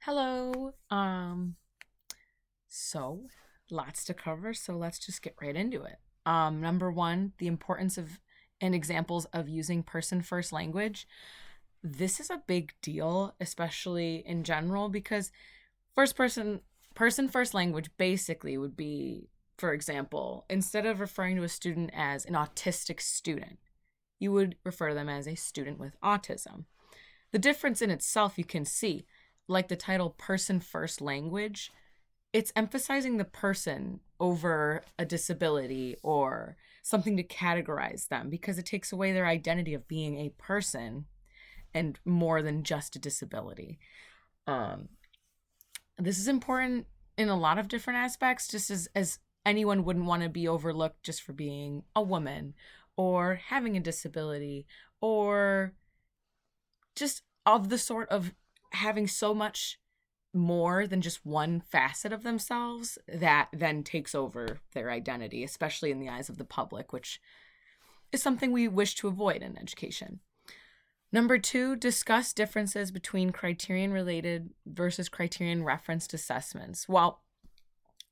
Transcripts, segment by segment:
Hello. So lots to cover, so let's just get right into it. Number one, the importance of and examples of using person first language. This is a big deal, especially in general, because first person first language basically would be, for example, instead of referring to a student as an autistic student, you would refer to them as a student with autism. The difference in itself you can see, like the title Person First Language, it's emphasizing the person over a disability or something to categorize them because it takes away their identity of being a person and more than just a disability. Um, this is important in a lot of different aspects, just as anyone wouldn't want to be overlooked just for being a woman or having a disability or just of the sort of having so much more than just one facet of themselves that then takes over their identity, especially in the eyes of the public, which is something we wish to avoid in education. Number two, discuss differences between criterion related versus criterion referenced assessments. Well,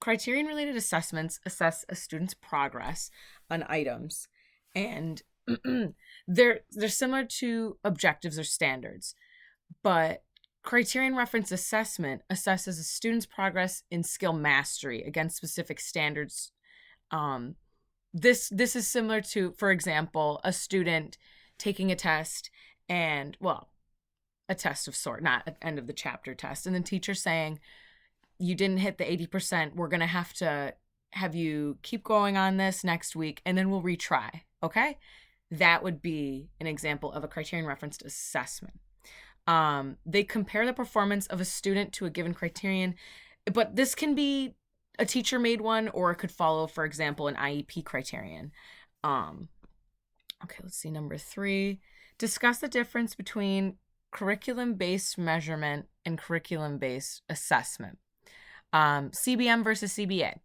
criterion related assessments assess a student's progress on items, and they're similar to objectives or standards, but criterion reference assessment assesses a student's progress in skill mastery against specific standards. This is similar to, for example, a student taking a test and, well, a test of sort, not at the end of the chapter test, and the teacher saying, you didn't hit the 80%, we're going to have you keep going on this next week, and then we'll retry, okay? That would be an example of a criterion referenced assessment. They compare the performance of a student to a given criterion, but this can be a teacher made one, or it could follow, for example, an IEP criterion. Okay, let's see. Number three, discuss the difference between curriculum-based measurement and curriculum-based assessment. CBM versus CBA.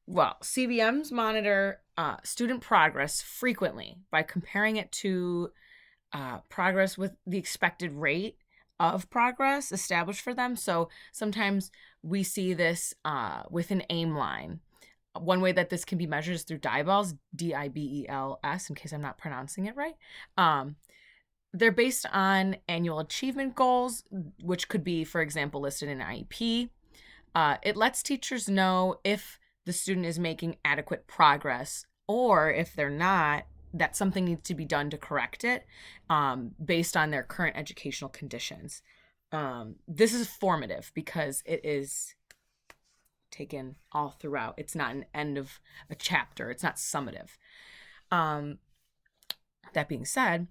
Well, CBMs monitor student progress frequently by comparing it to progress with the expected rate of progress established for them. So sometimes we see this with an aim line. One way that this can be measured is through DIBELS, DIBELS, in case I'm not pronouncing it right. They're based on annual achievement goals, which could be, for example, listed in IEP. It lets teachers know if the student is making adequate progress, or if they're not, that something needs to be done to correct it based on their current educational conditions. This is formative because it is taken all throughout. It's not an end of a chapter. It's not summative. That being said,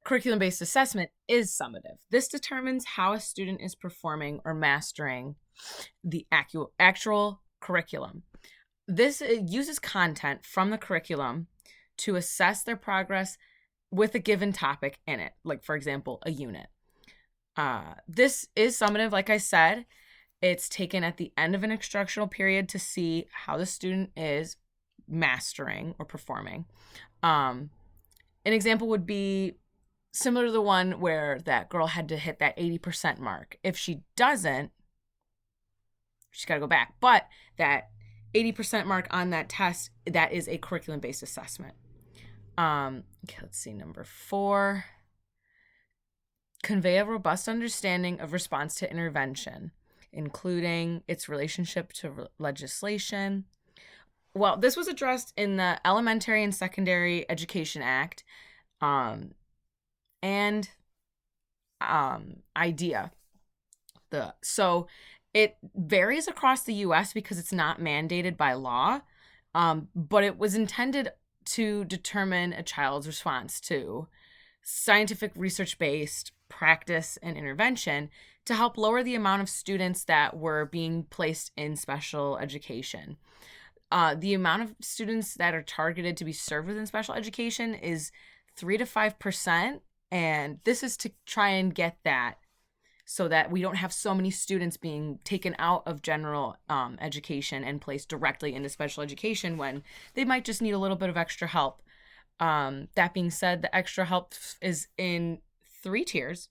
curriculum-based assessment is summative. This determines how a student is performing or mastering the actual curriculum. This uses content from the curriculum to assess their progress with a given topic in it, like, for example, a unit. This is summative, like I said. It's taken at the end of an instructional period to see how the student is mastering or performing. An example would be similar to the one where that girl had to hit that 80% mark. If she doesn't, she's got to go back. But that 80% mark on that test, that is a curriculum-based assessment. Okay, let's see. Number four, convey a robust understanding of response to intervention, including its relationship to legislation. Well, this was addressed in the Elementary and Secondary Education Act and IDEA. So it varies across the U.S. because it's not mandated by law, but it was intended to determine a child's response to scientific research-based practice and intervention to help lower the amount of students that were being placed in special education. The amount of students that are targeted to be served within special education is 3 to 5%, and this is to try and get that so that we don't have so many students being taken out of general education and placed directly into special education when they might just need a little bit of extra help. That being said, the extra help is in 3 tiers.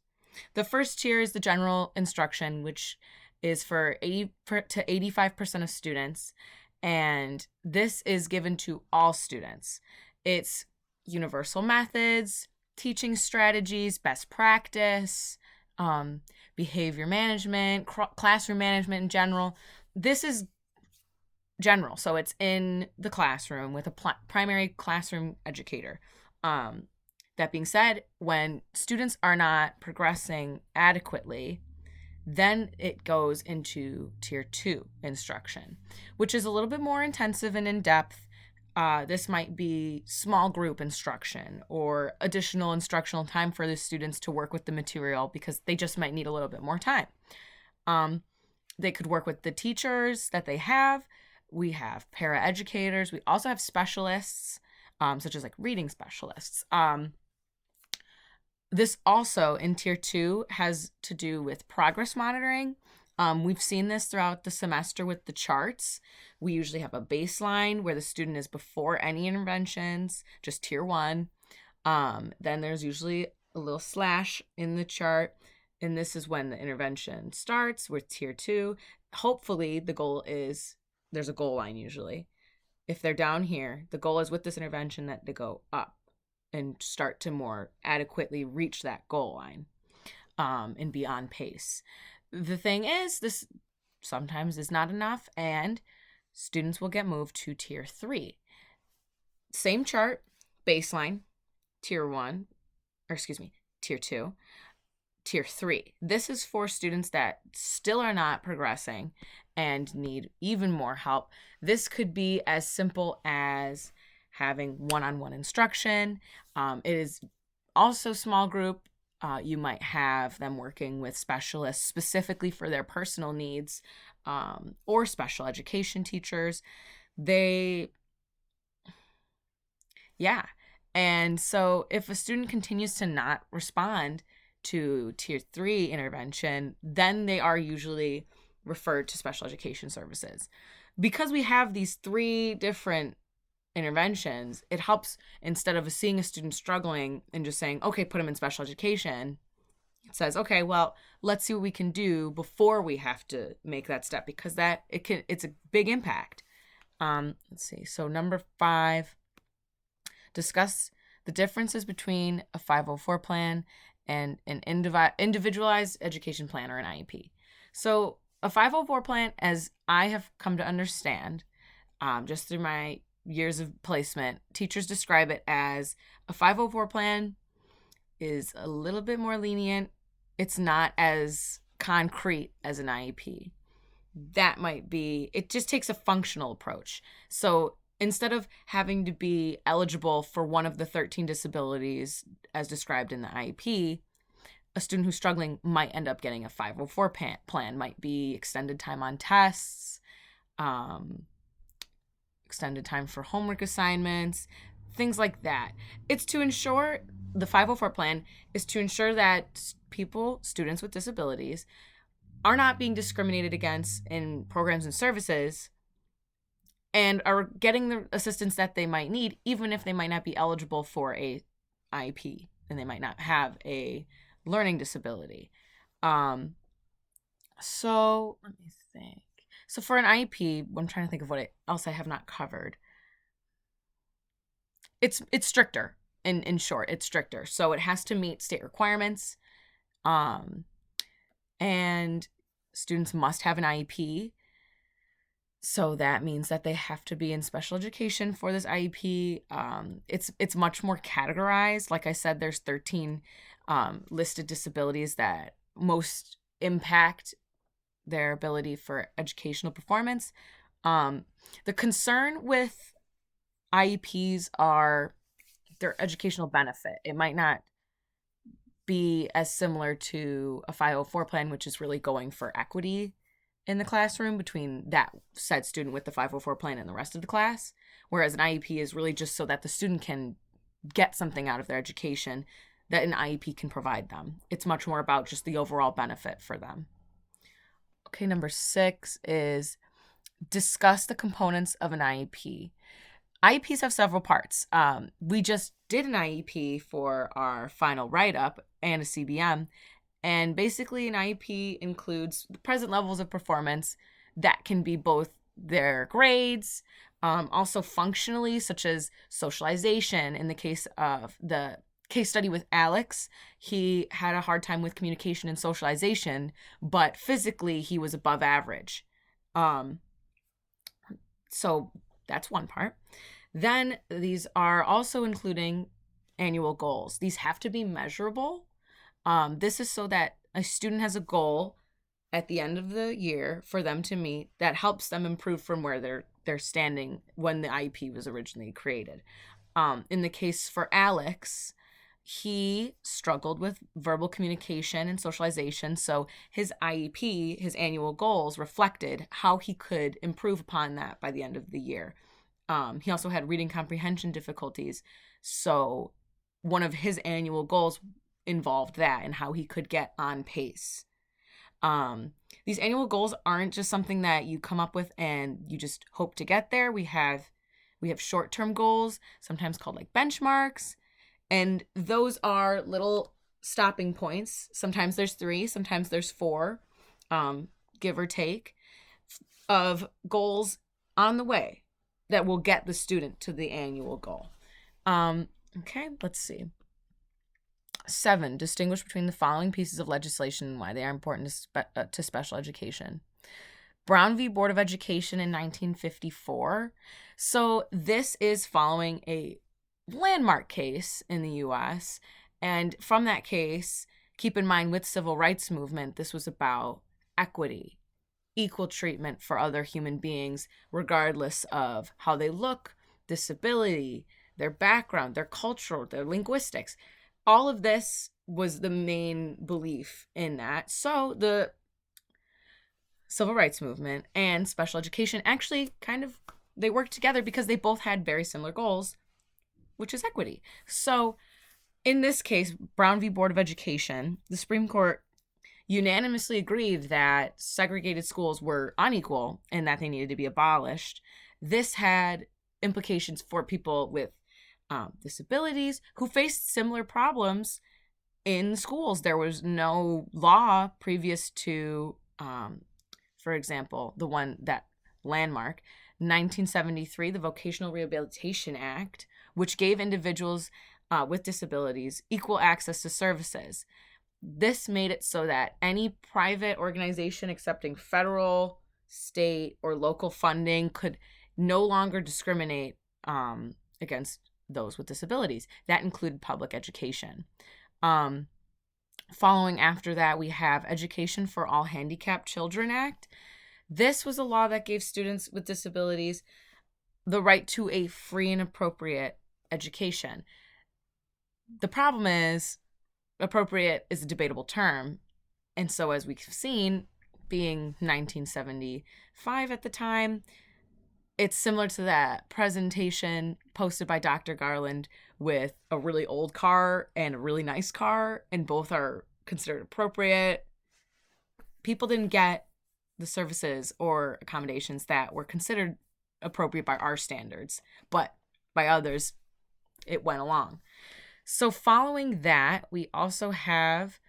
The first tier is the general instruction, which is for 80 to 85% of students. And this is given to all students. It's universal methods, teaching strategies, best practice, behavior management, classroom management in general. This is general, so it's in the classroom with a primary classroom educator. That being said, when students are not progressing adequately, then it goes into tier 2 instruction, which is a little bit more intensive and in-depth. This might be small group instruction or additional instructional time for the students to work with the material because they just might need a little bit more time. They could work with the teachers that they have. We have paraeducators. We also have specialists, such as like reading specialists. This also in tier 2 has to do with progress monitoring. We've seen this throughout the semester with the charts. We usually have a baseline where the student is before any interventions, just tier 1. Then there's usually a little slash in the chart, and this is when the intervention starts with tier 2. Hopefully the goal is, there's a goal line usually. If they're down here, the goal is with this intervention that they go up and start to more adequately reach that goal line, and be on pace. The thing is, this sometimes is not enough, and students will get moved to tier 3. Same chart, baseline, tier 1, or excuse me, tier 2, tier 3. This is for students that still are not progressing and need even more help. This could be as simple as having one-on-one instruction. It is also small group. You might have them working with specialists specifically for their personal needs, or special education teachers. And so if a student continues to not respond to tier 3 intervention, then they are usually referred to special education services. Because we have these 3 different interventions, it helps, instead of seeing a student struggling and just saying, okay, put them in special education, it says, okay, well, let's see what we can do before we have to make that step, because it's a big impact. Let's see. So number 5, discuss the differences between a 504 plan and an individualized education plan, or an IEP. So a 504 plan, as I have come to understand, just through my years of placement, teachers describe it as a 504 plan is a little bit more lenient. It's not as concrete as an IEP. That might be, it just takes a functional approach. So instead of having to be eligible for one of the 13 disabilities as described in the IEP, a student who's struggling might end up getting a 504 plan, might be extended time on tests, extended time for homework assignments, things like that. It's to ensure, the 504 plan is to ensure that students with disabilities, are not being discriminated against in programs and services, and are getting the assistance that they might need, even if they might not be eligible for a IEP and they might not have a learning disability. So let me think. So for an IEP, I'm trying to think of what else I have not covered. It's stricter. In short, it's stricter. So it has to meet state requirements. And students must have an IEP. So that means that they have to be in special education for this IEP. It's much more categorized. Like I said, there's 13 listed disabilities that most impact their ability for educational performance. The concern with IEPs are their educational benefit. It might not be as similar to a 504 plan, which is really going for equity in the classroom between that said student with the 504 plan and the rest of the class, whereas an IEP is really just so that the student can get something out of their education that an IEP can provide them. It's much more about just the overall benefit for them. Okay, number 6 is discuss the components of an IEP. IEPs have several parts. We just did an IEP for our final write-up and a CBM, And basically, an IEP includes the present levels of performance that can be both their grades, also functionally, such as socialization. In the case of the case study with Alex, he had a hard time with communication and socialization, but physically he was above average. So that's one part. Then these are also including annual goals. These have to be measurable. This is so that a student has a goal at the end of the year for them to meet that helps them improve from where they're standing when the IEP was originally created. In the case for Alex, he struggled with verbal communication and socialization, so his IEP, his annual goals, reflected how he could improve upon that by the end of the year. He also had reading comprehension difficulties, so one of his annual goals involved that and how he could get on pace. These annual goals aren't just something that you come up with and you just hope to get there. We have short-term goals, sometimes called like benchmarks, and those are little stopping points. Sometimes there's 3, sometimes there's 4, give or take, of goals on the way that will get the student to the annual goal. Okay, let's see. 7, distinguish between the following pieces of legislation and why they are important to special education. Brown v. Board of Education in 1954. So this is following a landmark case in the U.S. And from that case, keep in mind with civil rights movement, this was about equity, equal treatment for other human beings, regardless of how they look, disability, their background, their culture, their linguistics. All of this was the main belief in that. So the civil rights movement and special education actually they worked together because they both had very similar goals, which is equity. So in this case, Brown v. Board of Education, the Supreme Court unanimously agreed that segregated schools were unequal and that they needed to be abolished. This had implications for people with disabilities who faced similar problems in schools. There was no law previous to, for example, the one that landmark, 1973, the Vocational Rehabilitation Act, which gave individuals with disabilities equal access to services. This made it so that any private organization accepting federal, state, or local funding could no longer discriminate against those with disabilities. That included public education. Following after that, we have Education for All Handicapped Children Act. This was a law that gave students with disabilities the right to a free and appropriate education. The problem is, appropriate is a debatable term. And so as we've seen, being 1975 at the time, it's similar to that presentation posted by Dr. Garland with a really old car and a really nice car, and both are considered appropriate. People didn't get the services or accommodations that were considered appropriate by our standards, but by others, it went along. So following that, we also have,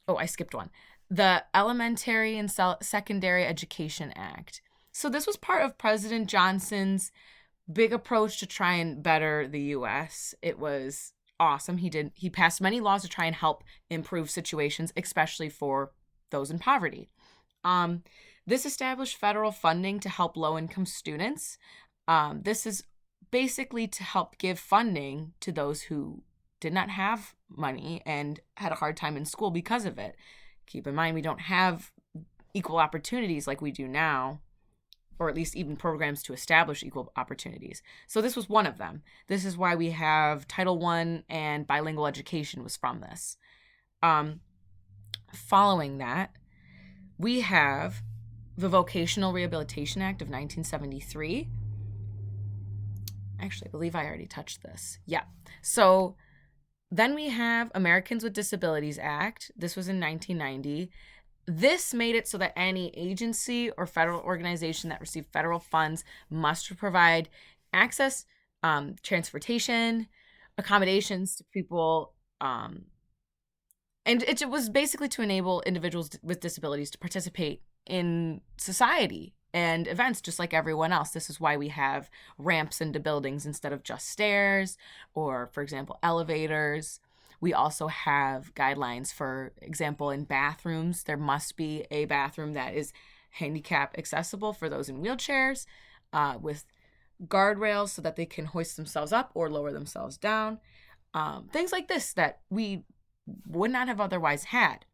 I skipped one, the Elementary and Secondary Education Act. So this was part of President Johnson's big approach to try and better the U.S. It was awesome. He passed many laws to try and help improve situations, especially for those in poverty. This established federal funding to help low-income students. This is basically to help give funding to those who did not have money and had a hard time in school because of it. Keep in mind, we don't have equal opportunities like we do now, or at least even programs to establish equal opportunities. So this was one of them. This is why we have Title I and bilingual education was from this. Following that, we have the Vocational Rehabilitation Act of 1973. Actually, I believe I already touched this. Yeah. So then we have Americans with Disabilities Act. This was in 1990. This made it so that any agency or federal organization that received federal funds must provide access, transportation, accommodations to people And it was basically to enable individuals with disabilities to participate in society and events just like everyone else. This is why we have ramps into buildings instead of just stairs or, for example, elevators. We also have guidelines, for example, in bathrooms. There must be a bathroom that is handicap accessible for those in wheelchairs, with guardrails so that they can hoist themselves up or lower themselves down. Things like this that we would not have otherwise had.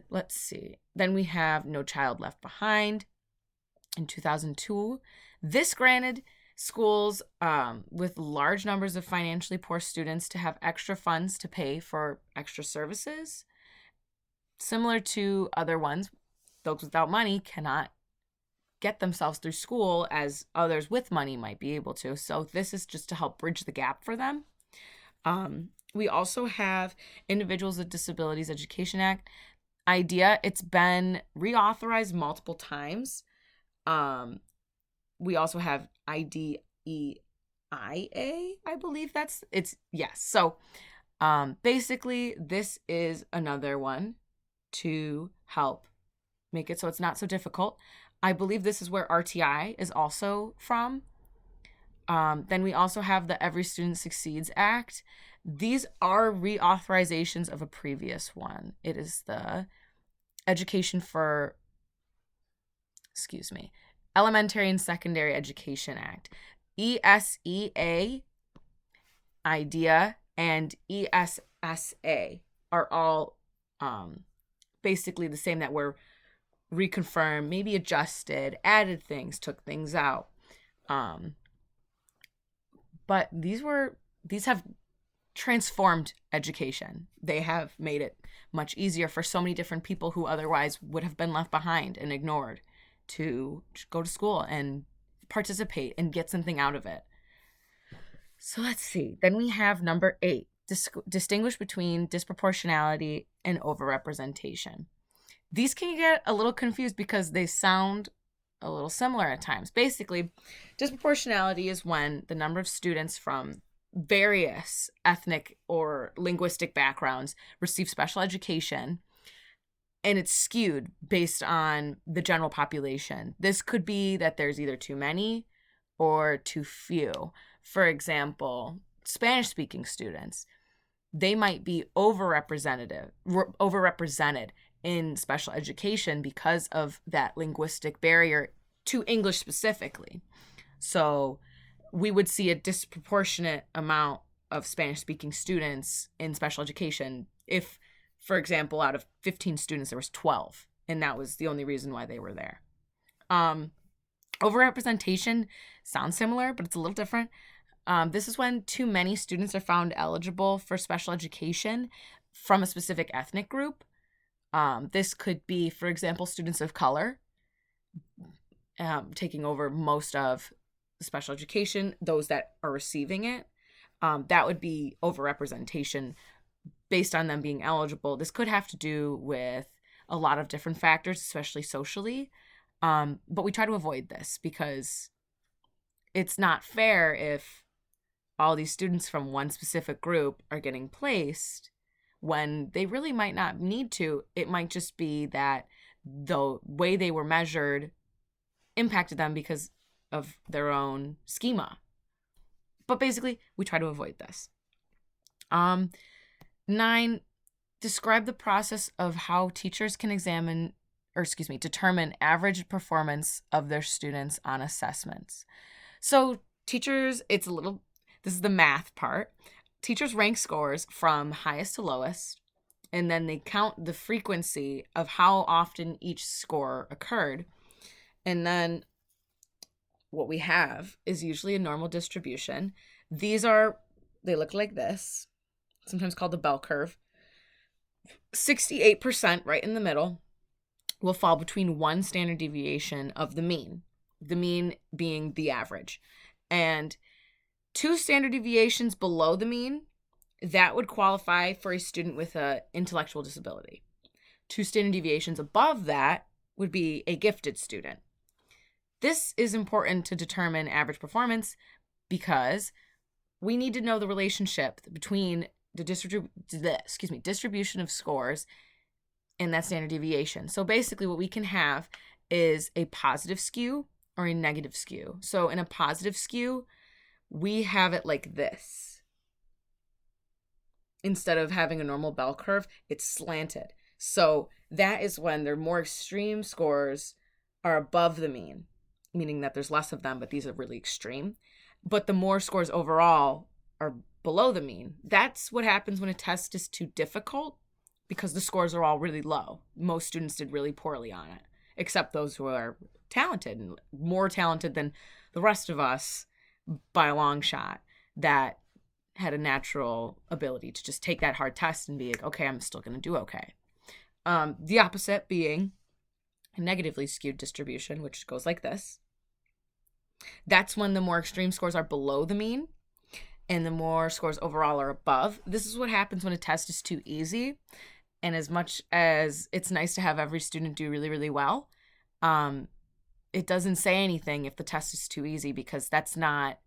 Let's see. Then we have No Child Left Behind in 2002. This granted schools with large numbers of financially poor students to have extra funds to pay for extra services. Similar to other ones, those without money cannot get themselves through school as others with money might be able to. So this is just to help bridge the gap for them. We also have Individuals with Disabilities Education Act. IDEA, it's been reauthorized multiple times. We also have IDEIA, I believe yes. So basically, this is another one to help make it so it's not so difficult. I believe this is where RTI is also from. Then we also have the Every Student Succeeds Act. These are reauthorizations of a previous one. It is the Elementary and Secondary Education Act. ESEA, IDEA, and ESSA are all basically the same, that were reconfirmed, maybe adjusted, added things, took things out. But these have transformed education. They have made it much easier for so many different people who otherwise would have been left behind and ignored to go to school and participate and get something out of it. So let's see. Then we have number 8, distinguish between disproportionality and overrepresentation. These can get a little confused because they sound a little similar at times. Basically, disproportionality is when the number of students from various ethnic or linguistic backgrounds receive special education, and it's skewed based on the general population. This could be that there's either too many or too few. For example, Spanish-speaking students, they might be overrepresented in special education because of that linguistic barrier to English specifically. So we would see a disproportionate amount of Spanish-speaking students in special education if, for example, out of 15 students, there was 12, and that was the only reason why they were there. Overrepresentation sounds similar, but it's a little different. This is when too many students are found eligible for special education from a specific ethnic group. This could be, for example, students of color taking over most of special education, those that are receiving it. That would be overrepresentation based on them being eligible. This could have to do with a lot of different factors, especially socially. But we try to avoid this because it's not fair if all these students from one specific group are getting placed when they really might not need to. It might just be that the way they were measured impacted them because of their own schema. But basically, we try to avoid this. 9, describe the process of how teachers can determine average performance of their students on assessments. So teachers, this is the math part. Teachers rank scores from highest to lowest, and then they count the frequency of how often each score occurred. And then what we have is usually a normal distribution. They look like this, sometimes called the bell curve. 68% right in the middle will fall between one standard deviation of the mean being the average. And 2 standard deviations below the mean, that would qualify for a student with an intellectual disability. 2 standard deviations above that would be a gifted student. This is important to determine average performance because we need to know the relationship between distribution of scores and that standard deviation. So basically what we can have is a positive skew or a negative skew. So in a positive skew, we have it like this. Instead of having a normal bell curve, it's slanted. So that is when their more extreme scores are above the mean, meaning that there's less of them, but these are really extreme. But the more scores overall are below the mean. That's what happens when a test is too difficult, because the scores are all really low. Most students did really poorly on it, except those who are talented and more talented than the rest of us by a long shot, that had a natural ability to just take that hard test and be like, okay, I'm still going to do okay. The opposite being a negatively skewed distribution, which goes like this. That's when the more extreme scores are below the mean and the more scores overall are above. This is what happens when a test is too easy. And as much as it's nice to have every student do really, really well, it doesn't say anything if the test is too easy, because that's not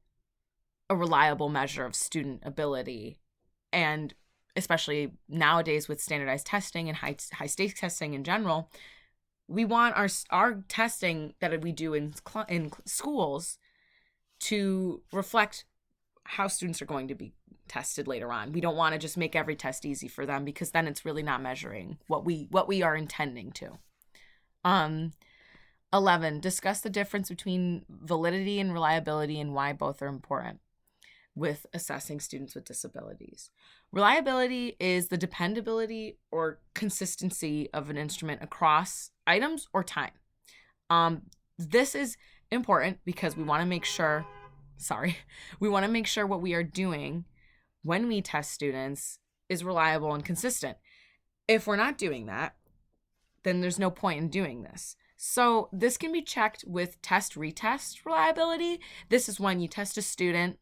a reliable measure of student ability. And especially nowadays with standardized testing and high stakes testing in general, we want our testing that we do in schools to reflect how students are going to be tested later on. We don't want to just make every test easy for them, because then it's really not measuring what we are intending to. 11, discuss the difference between validity and reliability and why both are important with assessing students with disabilities. Reliability is the dependability or consistency of an instrument across items or time. This is important because we want to make sure what we are doing when we test students is reliable and consistent. If we're not doing that, then there's no point in doing this. So this can be checked with test-retest reliability. This is when you test a student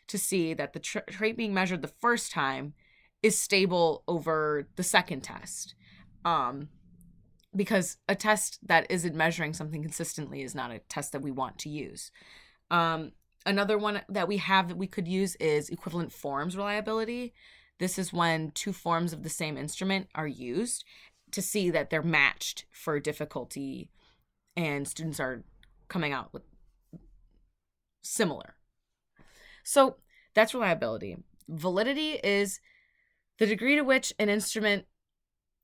to see that the trait being measured the first time is stable over the second test. Because a test that isn't measuring something consistently is not a test that we want to use. Another one that we have that we could use is equivalent forms reliability. This is when two forms of the same instrument are used to see that they're matched for difficulty and students are coming out with similar. So that's reliability. Validity is the degree to which an instrument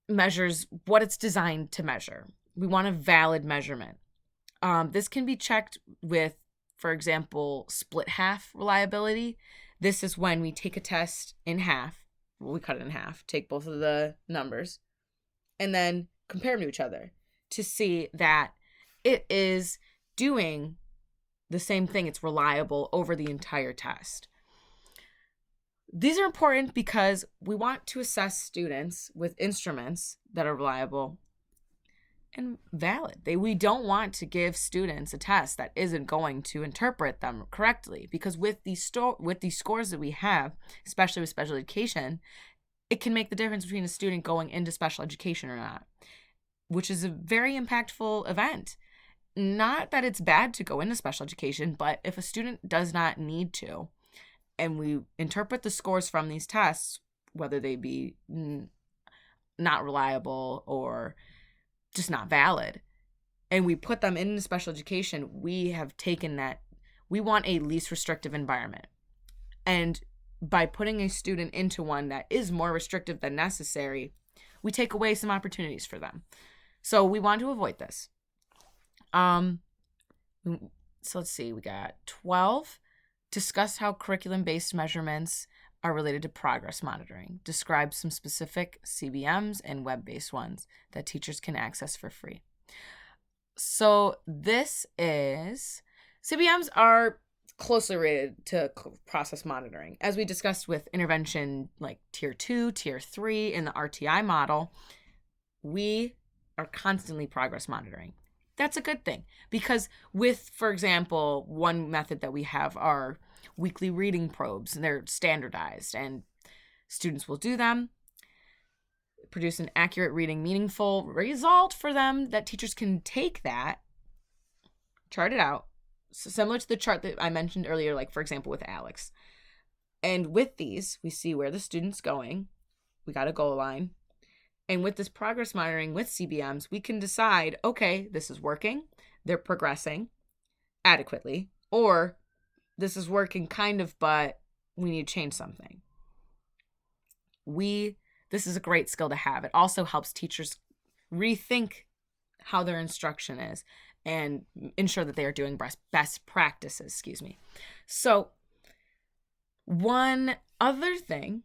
measures what it's designed to measure. We want a valid measurement. This can be checked with, for example, split half reliability. This is when we take a test in half. Well, we cut it in half, take both of the numbers, and then compare them to each other to see that it is doing the same thing. It's reliable over the entire test. These are important because we want to assess students with instruments that are reliable and valid. We don't want to give students a test that isn't going to interpret them correctly, because with these scores that we have, especially with special education, it can make the difference between a student going into special education or not, which is a very impactful event. Not that it's bad to go into special education, but if a student does not need to, and we interpret the scores from these tests, whether they be not reliable or just not valid, and we put them into special education, we have taken that. We want a least restrictive environment. And by putting a student into one that is more restrictive than necessary, we take away some opportunities for them. So we want to avoid this. So let's see, we got 12. Discuss how curriculum-based measurements are related to progress monitoring. Describe some specific CBMs and web-based ones that teachers can access for free. So CBMs are closely related to process monitoring. As we discussed with intervention like tier 2, tier 3 in the RTI model, we are constantly progress monitoring. That's a good thing, because with, for example, one method that we have are weekly reading probes, and they're standardized, and students will do them, produce an accurate reading, meaningful result for them that teachers can take that, chart it out, so similar to the chart that I mentioned earlier, like for example with Alex. And with these, we see where the student's going. We got a goal line. And with this progress monitoring with CBMs, we can decide, okay, this is working. They're progressing adequately. Or this is working kind of, but we need to change something. This is a great skill to have. It also helps teachers rethink how their instruction is and ensure that they are doing best practices, So one other thing,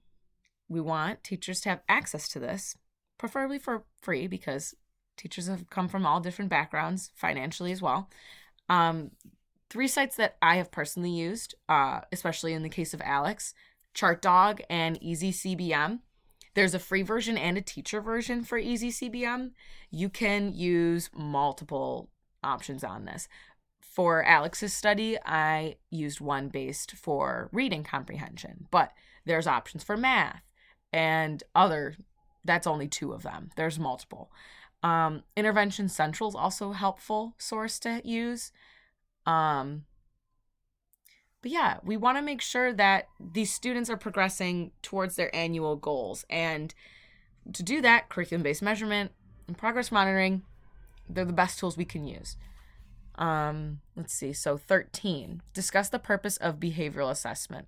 we want teachers to have access to this, preferably for free, because teachers have come from all different backgrounds, financially as well. 3 sites that I have personally used, especially in the case of Alex: ChartDog and EasyCBM. There's a free version and a teacher version for EasyCBM. You can use multiple options on this. For Alex's study, I used one based for reading comprehension, but there's options for math and that's only 2 of them. There's multiple. Intervention Central is also a helpful source to use. But yeah, we want to make sure that these students are progressing towards their annual goals. And to do that, curriculum-based measurement and progress monitoring, they're the best tools we can use. Let's see. So 13, discuss the purpose of behavioral assessment.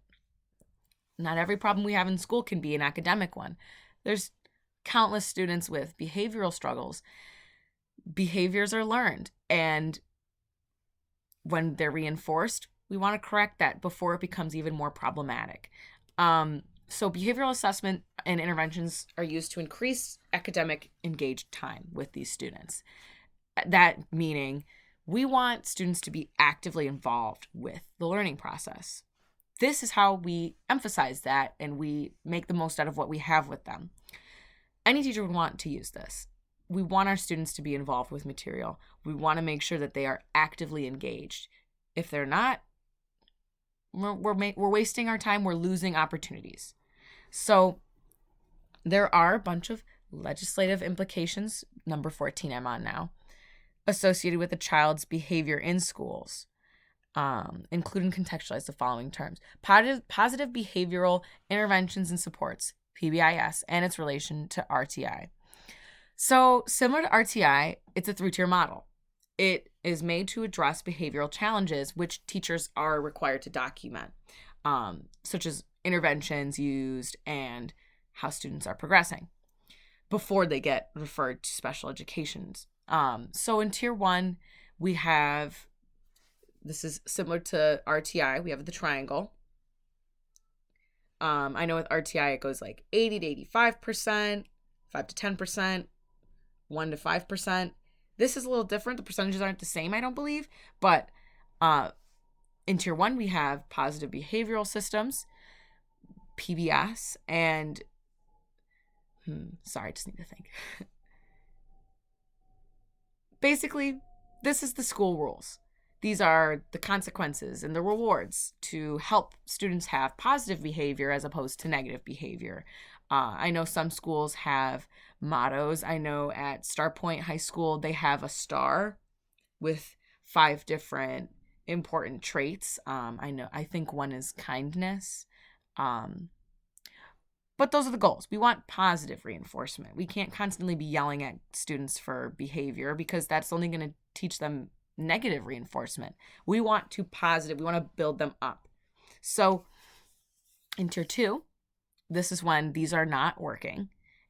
Not every problem we have in school can be an academic one. There's countless students with behavioral struggles. Behaviors are learned, and when they're reinforced, we want to correct that before it becomes even more problematic. So behavioral assessment and interventions are used to increase academic engaged time with these students. That meaning we want students to be actively involved with the learning process. This is how we emphasize that, and we make the most out of what we have with them. Any teacher would want to use this. We want our students to be involved with material. We want to make sure that they are actively engaged. If they're not, we're wasting our time. We're losing opportunities. So there are a bunch of legislative implications, number 14 I'm on now, associated with a child's behavior in schools, including contextualize the following terms: positive behavioral interventions and supports, PBIS, and its relation to RTI. So similar to RTI, it's a 3-tier model. It is made to address behavioral challenges which teachers are required to document, such as interventions used and how students are progressing before they get referred to special educations. So in tier 1, we have, this is similar to RTI, we have the triangle. I know with RTI it goes like 80 to 85%, 5 to 10%, 1 to 5%. This is a little different. The percentages aren't the same, I don't believe. But in tier 1, we have positive behavioral systems, PBS, and sorry, I just need to think. Basically, this is the school rules. These are the consequences and the rewards to help students have positive behavior as opposed to negative behavior. I know some schools have mottos. I know at Starpoint High School, they have a star with 5 different important traits. I think one is kindness. But those are the goals. We want positive reinforcement. We can't constantly be yelling at students for behavior because that's only going to teach them negative reinforcement. We want to build them up. So in tier 2, this is when these are not working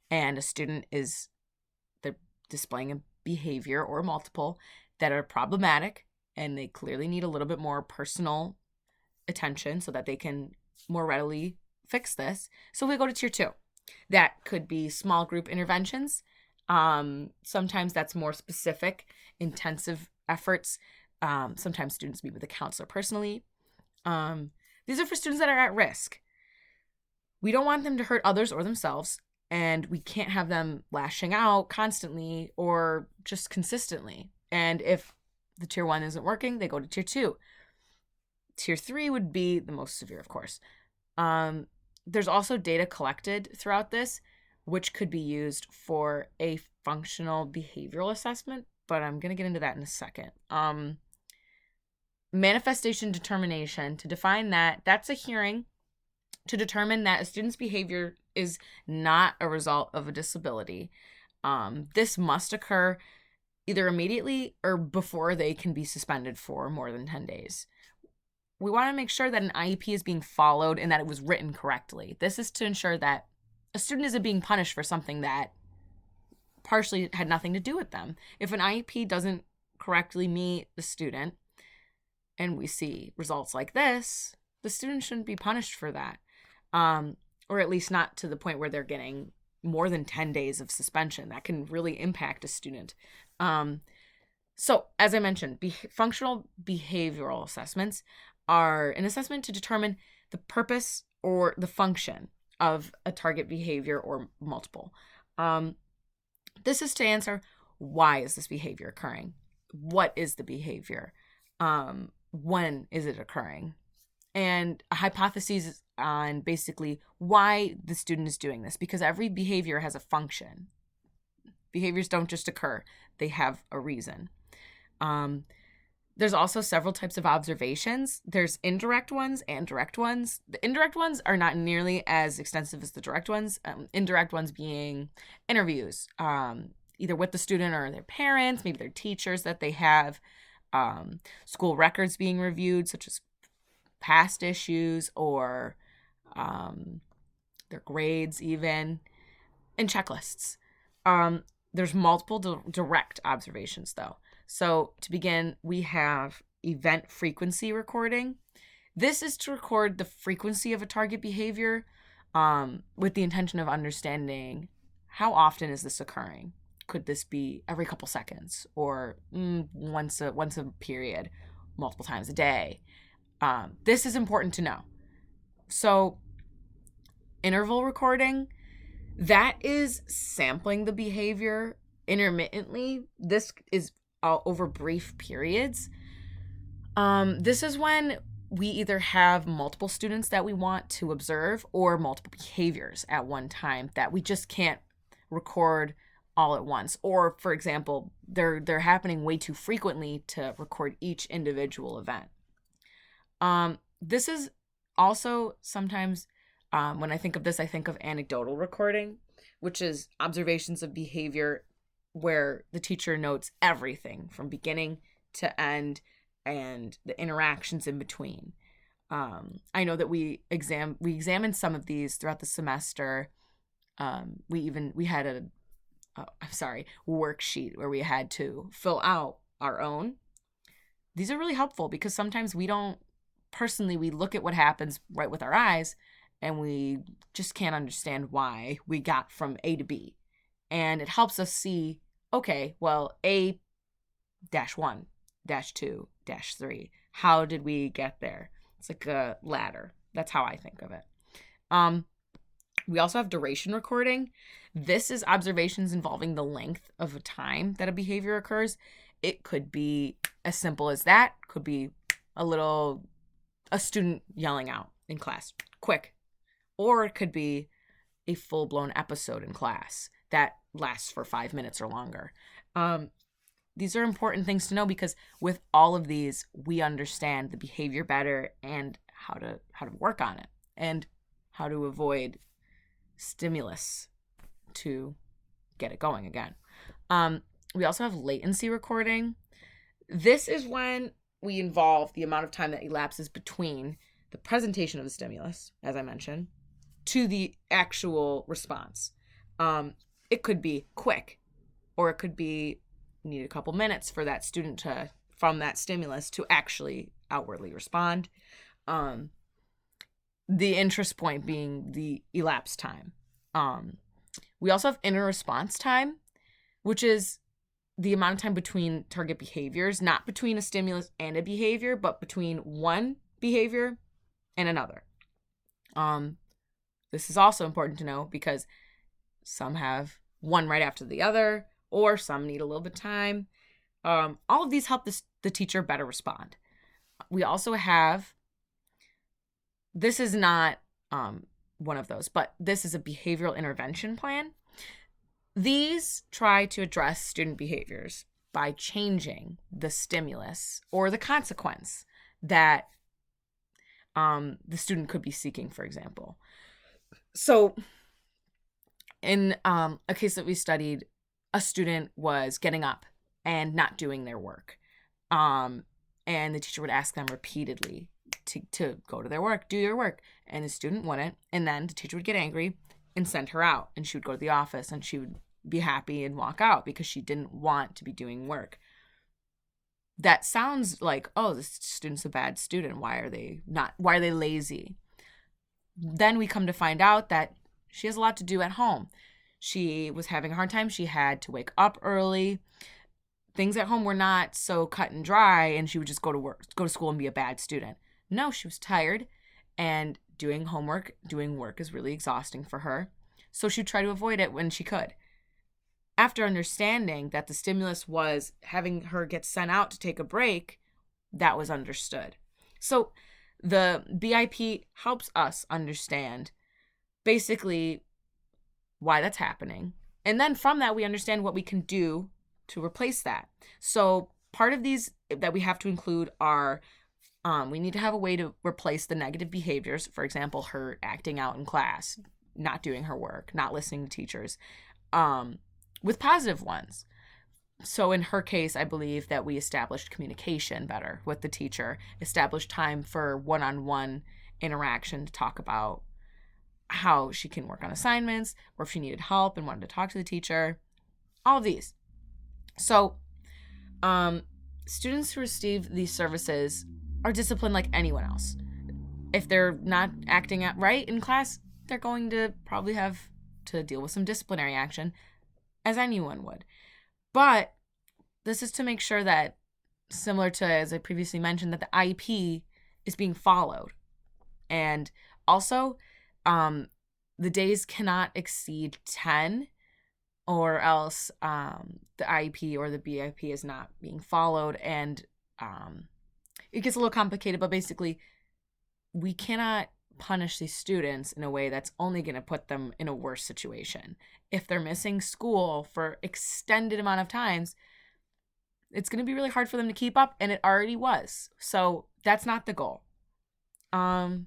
and a student they're displaying a behavior or multiple that are problematic, and they clearly need a little bit more personal attention so that they can more readily fix this. So we go to tier 2. That could be small group interventions. Sometimes that's more specific, intensive efforts. Sometimes students meet with a counselor personally. These are for students that are at risk. We don't want them to hurt others or themselves, and we can't have them lashing out constantly or just consistently. And if the tier 1 isn't working, they go to tier 2. Tier 3 would be the most severe, of course. There's also data collected throughout this, which could be used for a functional behavioral assessment, but I'm going to get into that in a second. Manifestation determination, to define that, that's a hearing to determine that a student's behavior is not a result of a disability. This must occur either immediately or before they can be suspended for more than 10 days. We want to make sure that an IEP is being followed and that it was written correctly. This is to ensure that a student isn't being punished for something that partially had nothing to do with them. If an IEP doesn't correctly meet the student and we see results like this, the student shouldn't be punished for that. Or at least not to the point where they're getting more than 10 days of suspension. That can really impact a student. So, as I mentioned, functional behavioral assessments are an assessment to determine the purpose or the function of a target behavior or multiple. This is to answer, why is this behavior occurring? What is the behavior? When is it occurring? And a hypothesis on basically why the student is doing this, because every behavior has a function. Behaviors don't just occur, they have a reason. There's also several types of observations. There's indirect ones and direct ones. The indirect ones are not nearly as extensive as the direct ones. Indirect ones being interviews, either with the student or their parents, maybe their teachers that they have, school records being reviewed, such as past issues or their grades even, and checklists. There's multiple direct observations, though. So to begin, we have event frequency recording. This is to record the frequency of a target behavior with the intention of understanding how often is this occurring. Could this be every couple seconds or once a period, multiple times a day? This is important to know. So interval recording, that is sampling the behavior intermittently. This is over brief periods. This is when we either have multiple students that we want to observe or multiple behaviors at one time that we just can't record all at once. Or, for example, they're happening way too frequently to record each individual event. This is also sometimes, when I think of this, I think of anecdotal recording, which is observations of behavior where the teacher notes everything from beginning to end and the interactions in between. I know that we examined some of these throughout the semester. We had a worksheet where we had to fill out our own. These are really helpful because sometimes we look at what happens right with our eyes and we just can't understand why we got from A to B. And it helps us see, okay, well, A-1, -2, -3. How did we get there? It's like a ladder. That's how I think of it. We also have duration recording. This is observations involving the length of a time that a behavior occurs. It could be as simple as that. Could be a student yelling out in class, quick. Or it could be a full-blown episode in class that lasts for 5 minutes or longer. These are important things to know because with all of these, we understand the behavior better and how to work on it and how to avoid stimulus to get it going again. We also have latency recording. This is when we involve the amount of time that elapses between the presentation of the stimulus, as I mentioned, to the actual response. It could be quick, or it could be need a couple minutes for that student from that stimulus to actually outwardly respond. The interest point being the elapsed time. We also have inter-response time, which is the amount of time between target behaviors, not between a stimulus and a behavior, but between one behavior and another. This is also important to know because some have one right after the other, or some need a little bit of time. All of these help the teacher better respond. We also have, this is not one of those, but this is a behavioral intervention plan. These try to address student behaviors by changing the stimulus or the consequence that the student could be seeking, for example. So in a case that we studied, a student was getting up and not doing their work. And the teacher would ask them repeatedly to go to their work, do your work. And the student wouldn't. And then the teacher would get angry and send her out. And she would go to the office and she would be happy and walk out because she didn't want to be doing work. That sounds like, oh, this student's a bad student. Why are they lazy? Then we come to find out that she has a lot to do at home. She was having a hard time. She had to wake up early. Things at home were not so cut and dry, and she would just go to school and be a bad student. No, she was tired, and doing work is really exhausting for her. So she'd try to avoid it when she could. After understanding that the stimulus was having her get sent out to take a break, that was understood. So the BIP helps us understand basically why that's happening. And then from that, we understand what we can do to replace that. So part of these that we have to include are we need to have a way to replace the negative behaviors. For example, her acting out in class, not doing her work, not listening to teachers, with positive ones. So in her case, I believe that we established communication better with the teacher, established time for one-on-one interaction to talk about how she can work on assignments, or if she needed help and wanted to talk to the teacher, all of these. So students who receive these services are disciplined like anyone else. If they're not acting out right in class, they're going to probably have to deal with some disciplinary action, as anyone would. But this is to make sure that, similar to, as I previously mentioned, that the IEP is being followed. And also, the days cannot exceed 10, or else the IEP or the BIP is not being followed. And it gets a little complicated, but basically, we cannot punish these students in a way that's only going to put them in a worse situation. If they're missing school for extended amount of times, it's going to be really hard for them to keep up, and it already was. So that's not the goal. And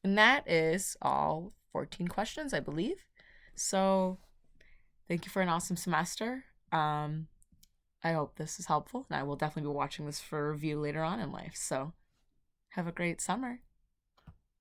that is all 14 questions, I believe. So thank you for an awesome semester. I hope this is helpful, and I will definitely be watching this for review later on in life. So have a great summer.